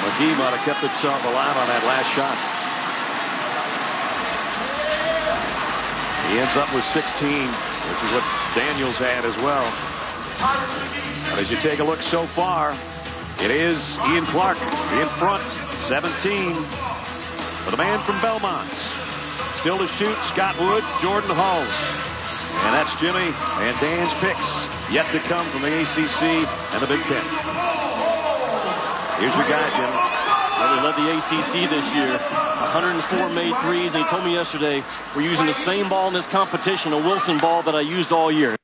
McGee might have kept himself alive on that last shot. He ends up with 16, which is what Daniels had as well. But as you take a look so far, it is Ian Clark in front, 17. For the man from Belmont. Still to shoot, Scott Wood, Jordan Hulls. And that's Jimmy and Dan's picks yet to come from the ACC and the Big Ten. Here's your guy, Jimmy. Well, they led the ACC this year. 104 made threes, and he told me yesterday we're using the same ball in this competition, a Wilson ball that I used all year.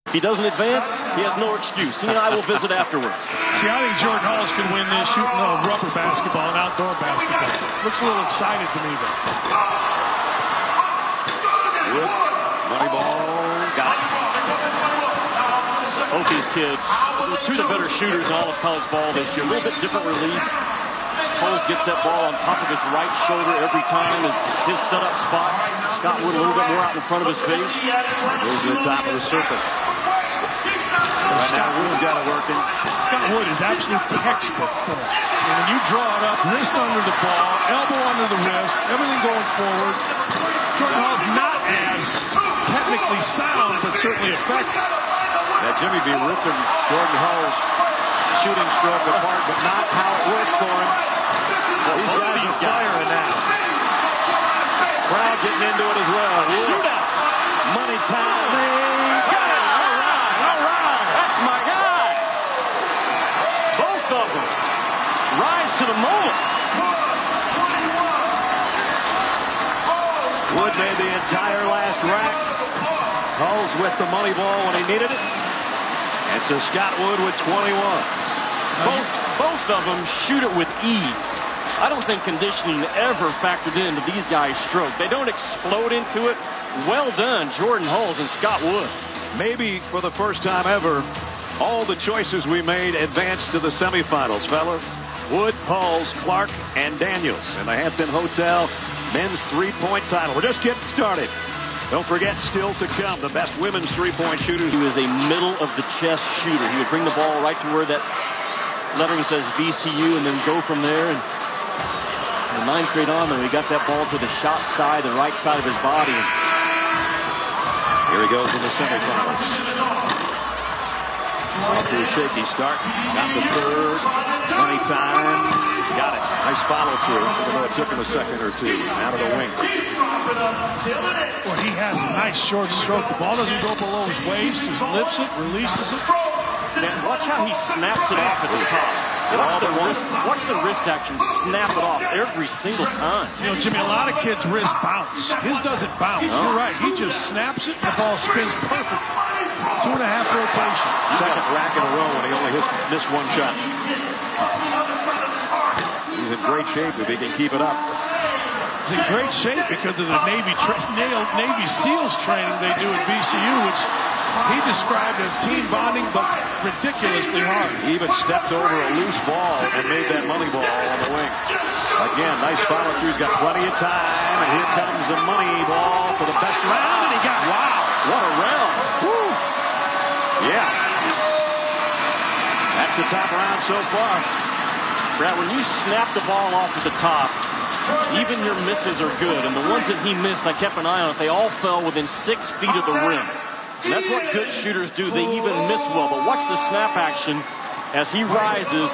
If he doesn't advance, he has no excuse. He and I will visit afterwards. See, I think Jordan Hulls could win this shooting rubber basketball and outdoor basketball. Looks a little excited to me, though. Wood, money ball, got it. Both these kids, two of the better shooters in all of college ball this year. A little bit different release. Hulls gets that ball on top of his right shoulder every time. His setup spot. Scott Wood a little bit more out in front of his face. Goes to the top of the circle. Right now, Wood's got it working. Scott Wood is absolute textbook for it. And when you draw it up, wrist under the ball, elbow under the wrist, everything going forward. Jordan Hulls not as technically sound, but certainly effective. Now, Jimmy be ripping Jordan Hulls' shooting stroke apart, but not how it works for him. These guys are firing now. Crowd getting into it as well. Shootout. Money time. Got it. All right. That's my guy. Both of them rise to the moment. Wood made the entire last rack. Hulls with the money ball when he needed it. And so Scott Wood with 21. Both of them shoot it with ease. I don't think conditioning ever factored into these guys' stroke. They don't explode into it. Well done, Jordan Hulls and Scott Wood. Maybe for the first time ever, all the choices we made advanced to the semifinals, fellas. Wood, Hulls, Clark, and Daniels in the Hampton Hotel men's three-point title. We're just getting started. Don't forget, still to come, the best women's three-point shooters. He was a middle-of-the-chest shooter. He would bring the ball right to where that lettering says VCU and then go from there. And the 9th grade on, he got that ball to the shot side, the right side of his body. Here he goes in the semifinals. Off to a shaky start. Got the third. Money time. Got it. Nice follow through, even though it took him a second or two. Out of the wing. Well, he has a nice short stroke. The ball doesn't go below his waist. Just lifts it, releases it. Man, watch how he snaps it off at the top. Watch the wrist action snap it off every single time. You know, Jimmy, a lot of kids' wrist bounce. His doesn't bounce. No. You're right. He just snaps it, and the ball spins perfect. 2.5 rotation. Second rack in a row, and he only missed one shot. He's in great shape if he can keep it up. He's in great shape because of the Navy SEALs training they do at VCU, which he described as team bonding, but ridiculously hard. He even stepped over a loose ball and made that money ball on the wing. Again, nice follow through. He's got plenty of time, and here comes the money ball for the best round. And he got, wow, what a round. Woo. Yeah. That's the top round so far. Brad, when you snap the ball off at the top, even your misses are good. And the ones that he missed, I kept an eye on it. They all fell within 6 feet of the rim. And that's what good shooters do. They even miss well. But watch the snap action as he rises.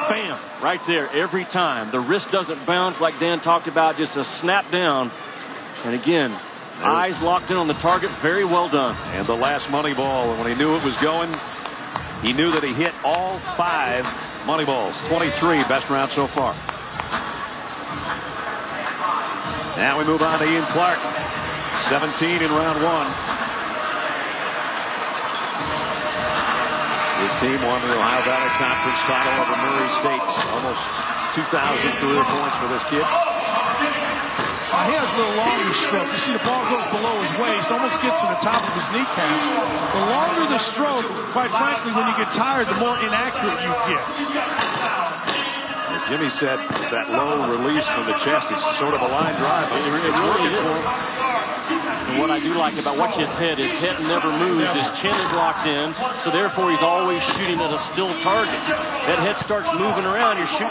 Bam! Right there every time. The wrist doesn't bounce like Dan talked about. Just a snap down. And again, eyes locked in on the target. Very well done. And the last money ball. And when he knew it was going, he knew that he hit all 5 money balls. 23, best round so far. Now we move on to Ian Clark. 17 in round 1. His team won the Ohio Valley Conference title over Murray State. Almost 2,000 career points for this kid. He has a little longer stroke. You see the ball goes below his waist, almost gets to the top of his kneecap. The longer the stroke, quite frankly, when you get tired, the more inaccurate you get. As Jimmy said, that low release from the chest is sort of a line drive. It really is. And what I do like about, watch his head never moves, his chin is locked in, so therefore he's always shooting at a still target. That head starts moving around, you're shooting